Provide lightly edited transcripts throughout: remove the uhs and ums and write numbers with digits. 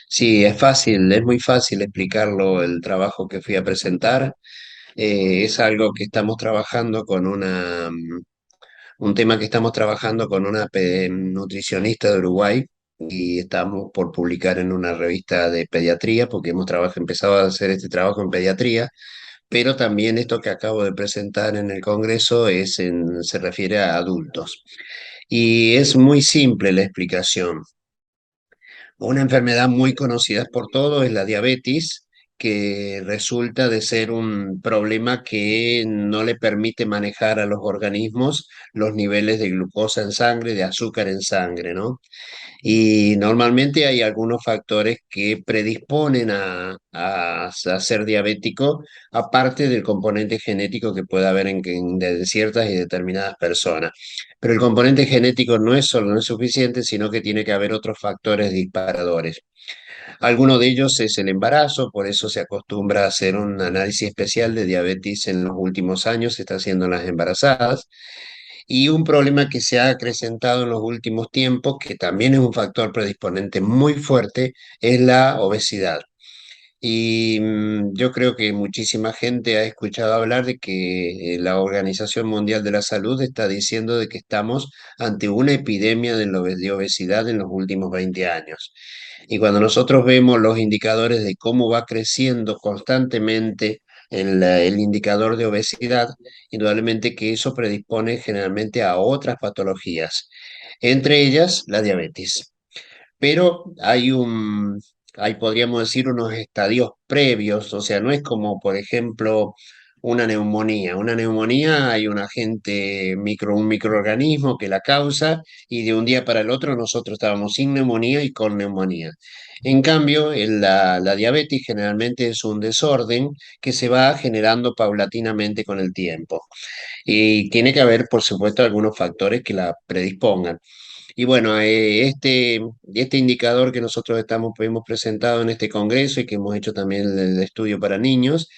Sí, es fácil, es muy fácil explicarlo el trabajo que fui a presentar. Es algo que estamos trabajando con un tema que estamos trabajando con una nutricionista de Uruguay y estamos por publicar en una revista de pediatría porque empezado a hacer este trabajo en pediatría, pero también esto que acabo de presentar en el Congreso se refiere a adultos. Y es muy simple la explicación. Una enfermedad muy conocida por todos es la diabetes, que resulta de ser un problema que no le permite manejar a los organismos los niveles de glucosa en sangre, de azúcar en sangre, ¿no? Y normalmente hay algunos factores que predisponen a ser diabético, aparte del componente genético que puede haber de ciertas y determinadas personas. Pero el componente genético no es solo, no es suficiente, sino que tiene que haber otros factores disparadores. Alguno de ellos es el embarazo, por eso se acostumbra a hacer un análisis especial de diabetes en los últimos años, se está haciendo en las embarazadas. Y un problema que se ha acrecentado en los últimos tiempos, que también es un factor predisponente muy fuerte, es la obesidad. Y yo creo que muchísima gente ha escuchado hablar de que la Organización Mundial de la Salud está diciendo de que estamos ante una epidemia de obesidad en los últimos 20 años. Y cuando nosotros vemos los indicadores de cómo va creciendo constantemente el indicador de obesidad, indudablemente que eso predispone generalmente a otras patologías, entre ellas la diabetes. Pero hay, podríamos decir, unos estadios previos, o sea, no es como, por ejemplo, una neumonía. Una neumonía hay un microorganismo que la causa y de un día para el otro nosotros estábamos sin neumonía y con neumonía. En cambio, la diabetes generalmente es un desorden que se va generando paulatinamente con el tiempo. Y tiene que haber, por supuesto, algunos factores que la predispongan. Y bueno, este indicador que nosotros hemos presentado en este congreso y que hemos hecho también el estudio para niños,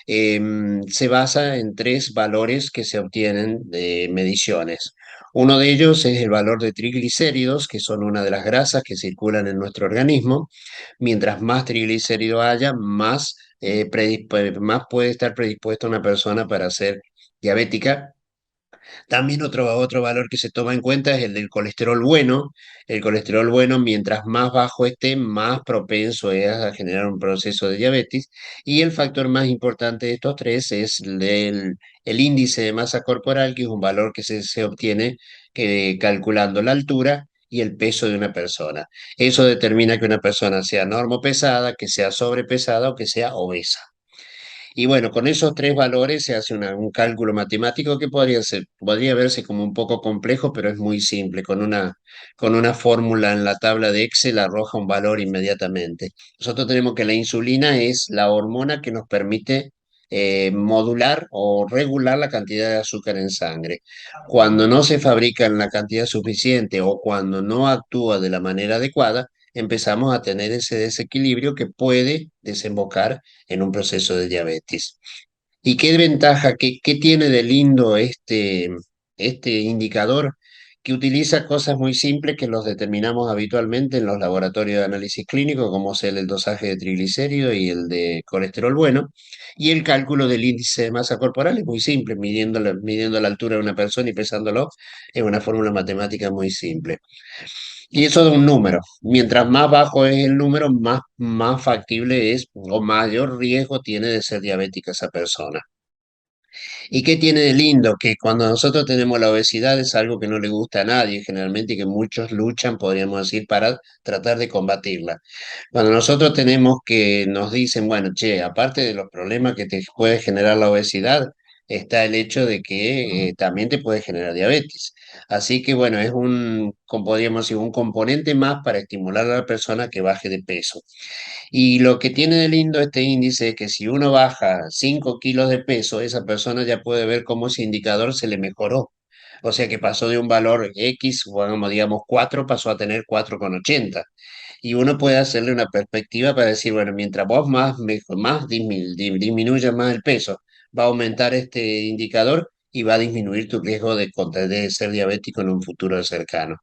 se basa en tres valores que se obtienen de mediciones. Uno de ellos es el valor de triglicéridos, que son una de las grasas que circulan en nuestro organismo. Mientras más triglicéridos haya, más puede estar predispuesta una persona para ser diabética. También otro valor que se toma en cuenta es el del colesterol bueno. El colesterol bueno, mientras más bajo esté, más propenso es a generar un proceso de diabetes. Y el factor más importante de estos tres es el índice de masa corporal, que es un valor que se obtiene calculando la altura y el peso de una persona. Eso determina que una persona sea normopesada, que sea sobrepesada o que sea obesa. Y bueno, con esos tres valores se hace un cálculo matemático que podría verse como un poco complejo, pero es muy simple. Con una fórmula en la tabla de Excel arroja un valor inmediatamente. Nosotros tenemos que la insulina es la hormona que nos permite modular o regular la cantidad de azúcar en sangre. Cuando no se fabrica en la cantidad suficiente o cuando no actúa de la manera adecuada, empezamos a tener ese desequilibrio que puede desembocar en un proceso de diabetes. ¿Y qué ventaja, qué tiene de lindo este indicador? Que utiliza cosas muy simples que los determinamos habitualmente en los laboratorios de análisis clínico, como es el dosaje de triglicéridos y el de colesterol bueno. Y el cálculo del índice de masa corporal es muy simple, midiendo la altura de una persona y pesándolo, es una fórmula matemática muy simple. Y eso de un número. Mientras más bajo es el número, más factible es o mayor riesgo tiene de ser diabética esa persona. ¿Y qué tiene de lindo? Que cuando nosotros tenemos la obesidad es algo que no le gusta a nadie, generalmente, y que muchos luchan, podríamos decir, para tratar de combatirla. Cuando nosotros tenemos que nos dicen, bueno, che, aparte de los problemas que te puede generar la obesidad, está el hecho de que también te puede generar diabetes. Así que bueno, podríamos decir, un componente más para estimular a la persona que baje de peso. Y lo que tiene de lindo este índice es que si uno baja 5 kilos de peso, esa persona ya puede ver cómo ese indicador se le mejoró. O sea que pasó de un valor X, o digamos 4, pasó a tener 4,80. Y uno puede hacerle una perspectiva para decir, bueno, mientras vos disminuya más el peso, va a aumentar este indicador y va a disminuir tu riesgo de ser diabético en un futuro cercano.